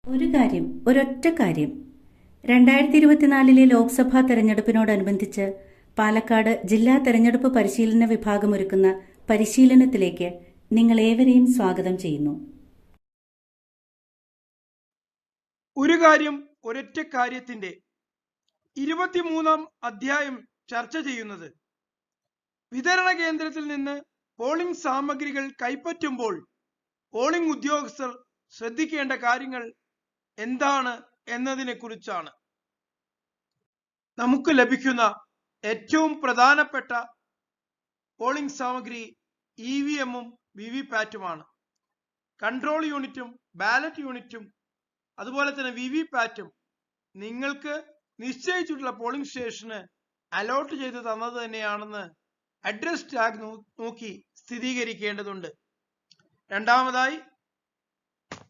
ഒരൊറ്റ കാര്യം 2024 ലോക്സഭാ തെരഞ്ഞെടുപ്പിനോടനുബന്ധിച്ച് പാലക്കാട് ജില്ലാ തെരഞ്ഞെടുപ്പ് പരിശീലന വിഭാഗം ഒരുക്കുന്ന പരിശീലനത്തിലേക്ക് നിങ്ങളേവരെയും സ്വാഗതം ചെയ്യുന്നു. ഒരു കാര്യം ഒരൊറ്റ കാര്യത്തിന്റെ 23-ാം അധ്യായം ചർച്ച ചെയ്യുന്നത് വിതരണ കേന്ദ്രത്തിൽ നിന്ന് പോളിംഗ് സാമഗ്രികൾ കൈപ്പറ്റുമ്പോൾ പോളിംഗ് ഉദ്യോഗസ്ഥർ ശ്രദ്ധിക്കേണ്ട കാര്യങ്ങൾ എന്താണ് എന്നതിനെ കുറിച്ചാണ്. നമുക്ക് ലഭിക്കുന്ന ഏറ്റവും പ്രധാനപ്പെട്ട പോളിംഗ് സാമഗ്രി EVM-ഉം VVPAT-ഉമാണ്. കൺട്രോൾ യൂണിറ്റും ബാലറ്റ് യൂണിറ്റും അതുപോലെ തന്നെ VVPAT-ഉം നിങ്ങൾക്ക് നിശ്ചയിച്ചിട്ടുള്ള പോളിംഗ് സ്റ്റേഷന് അലോട്ട് ചെയ്ത് തന്നത് തന്നെയാണെന്ന് അഡ്രസ് ടാഗ് നോക്കി സ്ഥിരീകരിക്കേണ്ടതുണ്ട്. രണ്ടാമതായി,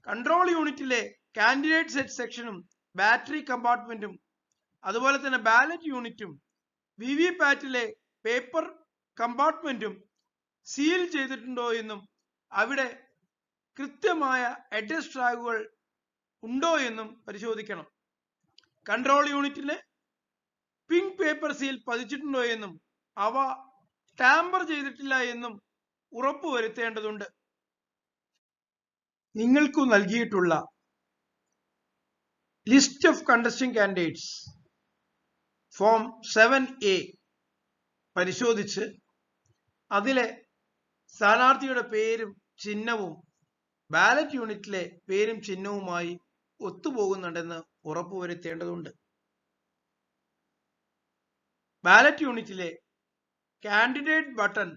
കൺട്രോൾ യൂണിറ്റിലെ കാൻഡിഡേറ്റ് സെറ്റ് സെക്ഷനും ബാറ്ററി കമ്പാർട്ട്മെന്റും അതുപോലെ തന്നെ ബാലറ്റ് യൂണിറ്റും VVPAT-ലെ പേപ്പർ കമ്പാർട്ട്മെന്റും സീൽ ചെയ്തിട്ടുണ്ടോ എന്നും അവിടെ കൃത്യമായ അഡ്രസ് ടാഗുകൾ ഉണ്ടോ എന്നും പരിശോധിക്കണം. കൺട്രോൾ യൂണിറ്റിലെ പിങ്ക് പേപ്പർ സീൽ പതിച്ചിട്ടുണ്ടോ എന്നും അവ ടാമ്പർ ചെയ്തിട്ടില്ല എന്നും ഉറപ്പുവരുത്തേണ്ടതുണ്ട്. നിങ്ങൾക്ക് നൽകിയിട്ടുള്ള list of contesting candidates form 7A പരിശോധിച്ച് അതിലെ സ്ഥാനാർത്ഥിയുടെ പേരും ചിഹ്നവും ബാലറ്റ് യൂണിറ്റിലെ പേരും ചിഹ്നവുമായി ഒത്തുപോകുന്നുണ്ടെന്ന് ഉറപ്പുവരുത്തേണ്ടതുണ്ട്. ബാലറ്റ് യൂണിറ്റിലെ കാൻഡിഡേറ്റ് ബട്ടൺ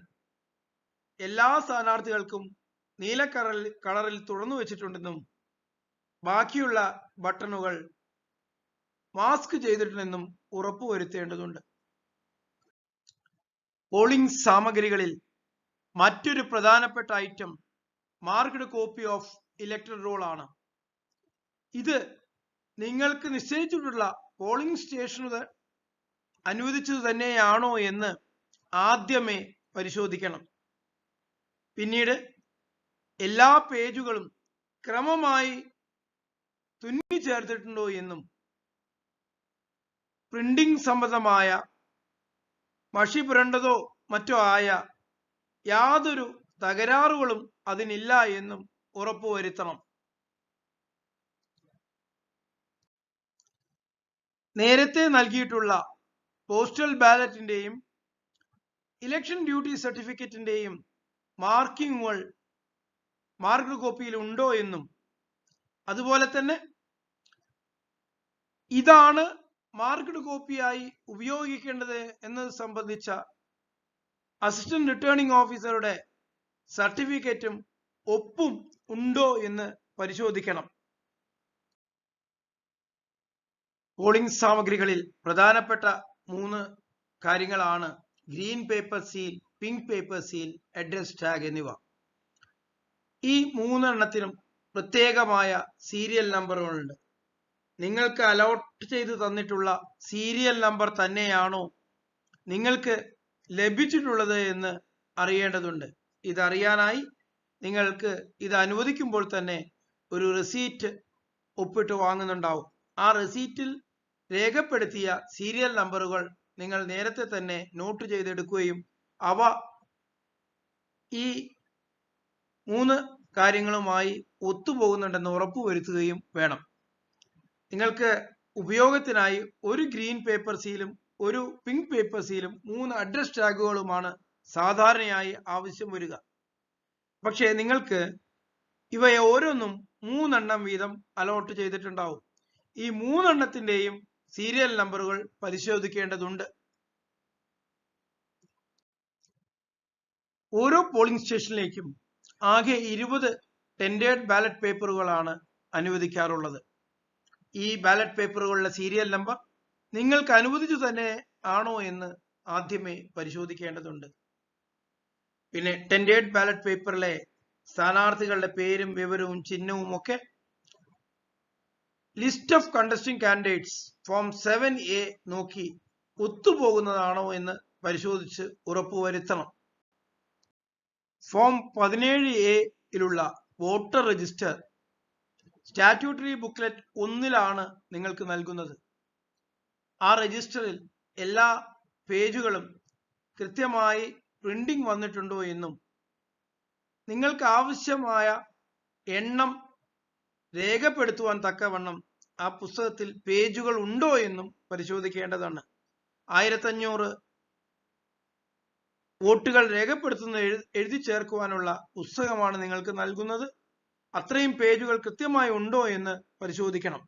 എല്ലാ സ്ഥാനാർത്ഥികൾക്കും നീല കളറിൽ തുറന്നു വെച്ചിട്ടുണ്ടെന്നും ബാക്കിയുള്ള ബട്ടണുകൾ മാസ്ക് ചെയ്തിട്ടുണ്ടെന്നും ഉറപ്പുവരുത്തേണ്ടതുണ്ട്. പോളിംഗ് സാമഗ്രികളിൽ മറ്റൊരു പ്രധാനപ്പെട്ട item marked copy of electoral role ആണ്. ഇത് നിങ്ങൾക്ക് നിശ്ചയിച്ചിട്ടുള്ള പോളിംഗ് സ്റ്റേഷന് അനുവദിച്ചത് തന്നെയാണോ എന്ന് ആദ്യമേ പരിശോധിക്കണം. പിന്നീട് എല്ലാ പേജുകളും ക്രമമായി തുന്നി ചേർത്തിട്ടുണ്ടോ എന്നും പ്രിന്റിംഗ് സംബന്ധമായ മഷി പുരണ്ടതോ മറ്റോ ആയ യാതൊരു തകരാറുകളും അതിനില്ല എന്നും ഉറപ്പുവരുത്തണം. നേരത്തെ നൽകിയിട്ടുള്ള പോസ്റ്റൽ ബാലറ്റിന്റെയും ഇലക്ഷൻ ഡ്യൂട്ടി സർട്ടിഫിക്കറ്റിന്റെയും മാർക്കിങ്ങുകൾ മാർക്ക്ഡ് കോപ്പിയിൽ ഉണ്ടോ എന്നും അതുപോലെ തന്നെ ഇതാണ് മാർക്ക്ഡ് കോപ്പിയായി ഉപയോഗിക്കേണ്ടത് എന്നത് സംബന്ധിച്ച അസിസ്റ്റന്റ് റിട്ടേണിംഗ് ഓഫീസറുടെ സർട്ടിഫിക്കറ്റും ഒപ്പും ഉണ്ടോ എന്ന് പരിശോധിക്കണം. പോളിംഗ് സാമഗ്രികളിൽ പ്രധാനപ്പെട്ട 3 കാര്യങ്ങളാണ് green paper seal, pink paper seal, address tag എന്നിവ. ഈ 3 എണ്ണത്തിനും പ്രത്യേകമായ സീരിയൽ നമ്പറുകളുണ്ട്. നിങ്ങൾക്ക് അലോട്ട് ചെയ്ത് തന്നിട്ടുള്ള സീരിയൽ നമ്പർ തന്നെയാണോ നിങ്ങൾക്ക് ലഭിച്ചിട്ടുള്ളത് എന്ന് അറിയേണ്ടതുണ്ട്. ഇതറിയാനായി നിങ്ങൾക്ക് ഇത് അനുവദിക്കുമ്പോൾ തന്നെ ഒരു റെസീറ്റ് ഒപ്പിട്ട് വാങ്ങുന്നുണ്ടാവും. ആ റെസീറ്റിൽ രേഖപ്പെടുത്തിയ സീരിയൽ നമ്പറുകൾ നിങ്ങൾ നേരത്തെ തന്നെ നോട്ട് ചെയ്തെടുക്കുകയും അവ ഈ 3 കാര്യങ്ങളുമായി ഒത്തുപോകുന്നുണ്ടെന്ന് ഉറപ്പുവരുത്തുകയും വേണം. നിങ്ങൾക്ക് ഉപയോഗത്തിനായി ഒരു ഗ്രീൻ പേപ്പർ സീലും ഒരു പിങ്ക് പേപ്പർ സീലും 3 അഡ്രസ് ടാഗുകളുമാണ് സാധാരണയായി ആവശ്യം വരിക. പക്ഷേ നിങ്ങൾക്ക് ഇവയെ ഓരോന്നും 3 എണ്ണം വീതം അലോട്ട് ചെയ്തിട്ടുണ്ടാവും. ഈ 3 എണ്ണത്തിന്റെയും സീരിയൽ നമ്പറുകൾ പരിശോധിക്കേണ്ടതുണ്ട്. ഓരോ പോളിംഗ് സ്റ്റേഷനിലേക്കും ആകെ 20 ടെൻഡേർഡ് ബാലറ്റ് പേപ്പറുകളാണ് അനുവദിക്കാറുള്ളത്. ഈ ബാലറ്റ് പേപ്പറുകളുടെ സീരിയൽ നമ്പർ നിങ്ങൾക്ക് അനുവദിച്ചു തന്നെ ആണോ എന്ന് ആദ്യമേ പരിശോധിക്കേണ്ടതുണ്ട്. പിന്നെ ടെൻഡേർഡ് ബാലറ്റ് പേപ്പറിലെ സ്ഥാനാർത്ഥികളുടെ പേരും വിവരവും ചിഹ്നവും ഒക്കെ list of contesting candidates form 7A നോക്കി ഒത്തുപോകുന്നതാണോ എന്ന് പരിശോധിച്ച് ഉറപ്പുവരുത്തണം. ഫോം 17A യിലുള്ള വോട്ടർ രജിസ്റ്റർ സ്റ്റാറ്റ്യൂട്ടറി ബുക്ക്ലെറ്റ് 1 നിങ്ങൾക്ക് നൽകുന്നത്. ആ രജിസ്റ്ററിൽ എല്ലാ പേജുകളും കൃത്യമായി പ്രിന്റിംഗ് വന്നിട്ടുണ്ടോ എന്നും നിങ്ങൾക്ക് ആവശ്യമായ എണ്ണം രേഖപ്പെടുത്തുവാൻ തക്കവണ്ണം ആ പുസ്തകത്തിൽ പേജുകൾ ഉണ്ടോ എന്നും പരിശോധിക്കേണ്ടതാണ്. 1500 വോട്ടുകൾ രേഖപ്പെടുത്തുന്ന എഴുതി ചേർക്കുവാനുള്ള പുസ്തകമാണ് നിങ്ങൾക്ക് നൽകുന്നത്. അത്രയും പേജുകൾ കൃത്യമായി ഉണ്ടോ എന്ന് പരിശോധിക്കണം.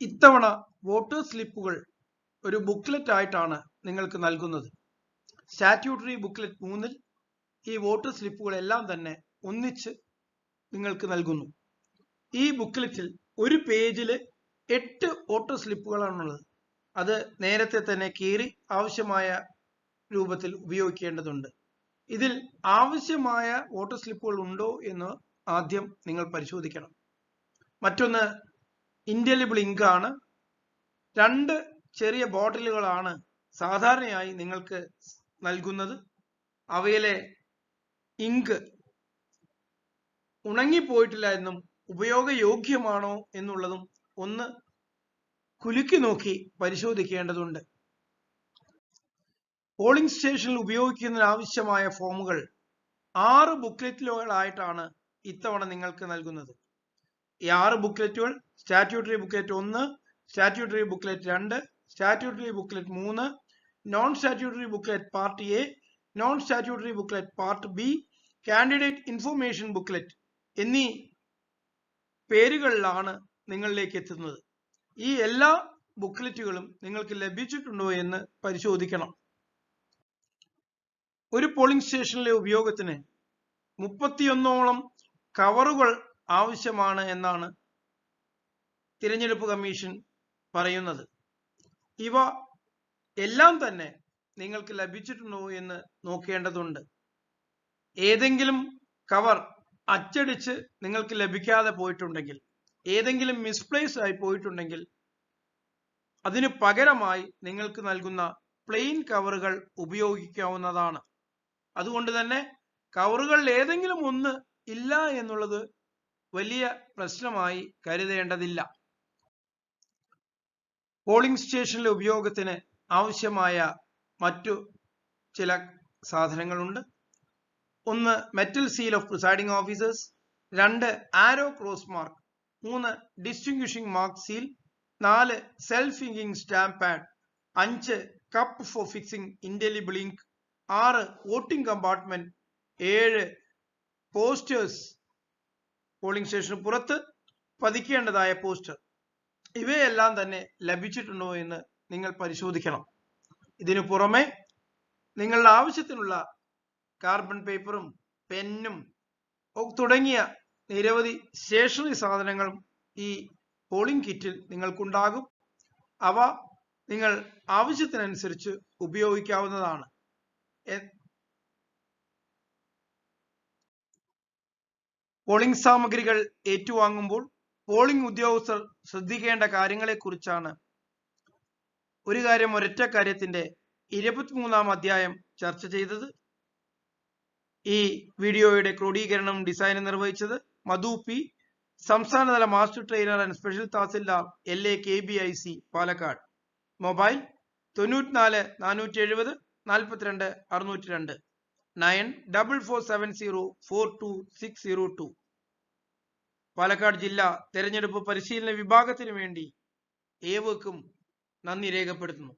ഇത്തവണ വോട്ടർ സ്ലിപ്പുകൾ ഒരു ബുക്ക്ലെറ്റ് ആയിട്ടാണ് നിങ്ങൾക്ക് നൽകുന്നത്. സ്റ്റാറ്റ്യൂട്ടറി ബുക്ക്ലെറ്റ് 3 ഈ വോട്ടർ സ്ലിപ്പുകൾ എല്ലാം തന്നെ ഒന്നിച്ച് നിങ്ങൾക്ക് നൽകുന്നു. ഈ ബുക്ക്ലെറ്റിൽ ഒരു പേജിൽ 8 വോട്ടർ സ്ലിപ്പുകളാണുള്ളത്. അത് നേരത്തെ തന്നെ കീറി ആവശ്യമായ രൂപത്തിൽ ഉപയോഗിക്കേണ്ടതുണ്ട്. ഇതിൽ ആവശ്യമായ വോട്ടർ സ്ലിപ്പുകൾ ഉണ്ടോ എന്ന് ആദ്യം നിങ്ങൾ പരിശോധിക്കണം. മറ്റൊന്ന് ഇൻഡെലിബിൾ ഇങ്ക് ആണ്. 2 ചെറിയ ബോട്ടിലുകളാണ് സാധാരണയായി നിങ്ങൾക്ക് നൽകുന്നത്. അവയിലെ ഇങ്ക് ഉണങ്ങിപ്പോയിട്ടില്ല എന്നും ഉപയോഗയോഗ്യമാണോ എന്നുള്ളതും ഒന്ന് കുലുക്കി നോക്കി പരിശോധിക്കേണ്ടതുണ്ട്. പോളിംഗ് സ്റ്റേഷനിൽ ഉപയോഗിക്കുന്നതിന് ആവശ്യമായ ഫോമുകൾ 6 ബുക്ക്ലെറ്റുകളായിട്ടാണ് ഇത്തവണ നിങ്ങൾക്ക് നൽകുന്നത്. ഈ 6 ബുക്ക്ലെറ്റുകൾ statutory booklet 1, statutory booklet 2, statutory booklet 3, non statutory booklet part A, non statutory booklet part B, candidate information booklet എന്നീ പേരുകളിലാണ് നിങ്ങളിലേക്ക് എത്തുന്നത്. ഈ എല്ലാ ബുക്ക്ലെറ്റുകളും നിങ്ങൾക്ക് ലഭിച്ചിട്ടുണ്ടോ എന്ന് പരിശോധിക്കണം. ഒരു പോളിംഗ് സ്റ്റേഷനിലെ ഉപയോഗത്തിന് 31ഓളം കവറുകൾ ആവശ്യമാണ് എന്നാണ് തിരഞ്ഞെടുപ്പ് കമ്മീഷൻ പറയുന്നത്. ഇവ എല്ലാം തന്നെ നിങ്ങൾക്ക് ലഭിച്ചിട്ടുണ്ടോ എന്ന് നോക്കേണ്ടതുണ്ട്. ഏതെങ്കിലും കവർ അച്ചടിച്ച് നിങ്ങൾക്ക് ലഭിക്കാതെ പോയിട്ടുണ്ടെങ്കിൽ, ഏതെങ്കിലും മിസ്പ്ലേസ് ആയി പോയിട്ടുണ്ടെങ്കിൽ അതിന് പകരമായി നിങ്ങൾക്ക് നൽകുന്ന പ്ലെയിൻ കവറുകൾ ഉപയോഗിക്കാവുന്നതാണ്. അതുകൊണ്ട് തന്നെ കവറുകളിൽ ഏതെങ്കിലും ഒന്ന് ഇല്ല എന്നുള്ളത് വലിയ പ്രശ്നമായി കരുതേണ്ടതില്ല. പോളിംഗ് സ്റ്റേഷനിലെ ഉപയോഗത്തിന് ആവശ്യമായ മറ്റു ചില സാധനങ്ങളുണ്ട്. 1 metal seal of presiding officers, 2 arrow cross mark, 3 distinguishing mark seal, 4 self inking stamp pad, 5 cup for fixing indelible ink, 6 voting compartment, 7 posters, polling സ്റ്റേഷന് പുറത്ത് പതിക്കേണ്ടതായ പോസ്റ്റർ. ഇവയെല്ലാം തന്നെ ലഭിച്ചിട്ടുണ്ടോ എന്ന് നിങ്ങൾ പരിശോധിക്കണം. ഇതിനു പുറമെ നിങ്ങളുടെ ആവശ്യത്തിനുള്ള കാർബൺ പേപ്പറും പെന്നും തുടങ്ങിയ നിരവധി സ്റ്റേഷനറി സാധനങ്ങളും ഈ പോളിംഗ് കിറ്റിൽ നിങ്ങൾക്കുണ്ടാകും. അവ നിങ്ങൾ ആവശ്യത്തിനനുസരിച്ച് ഉപയോഗിക്കാവുന്നതാണ്. പോളിംഗ് സാമഗ്രികൾ ഏറ്റുവാങ്ങുമ്പോൾ പോളിംഗ് ഉദ്യോഗസ്ഥർ ശ്രദ്ധിക്കേണ്ട കാര്യങ്ങളെക്കുറിച്ചാണ് ഒരു കാര്യം ഒരൊറ്റ കാര്യത്തിന്റെ 23-ാം അധ്യായം ചർച്ച ചെയ്തത്. ഈ വീഡിയോയുടെ ക്രോഡീകരണം ഡിസൈൻ നിർവഹിച്ചത് മധു പി, സംസ്ഥാനതല master trainer and special tahsildar LAKBIC Palakkad. Mobile 94 470 42 602 9447042602. Palakkad ജില്ലാ തെരഞ്ഞെടുപ്പ് പരിശീലന വിഭാഗത്തിനു വേണ്ടി ഏവർക്കും നന്ദി രേഖപ്പെടുത്തുന്നു.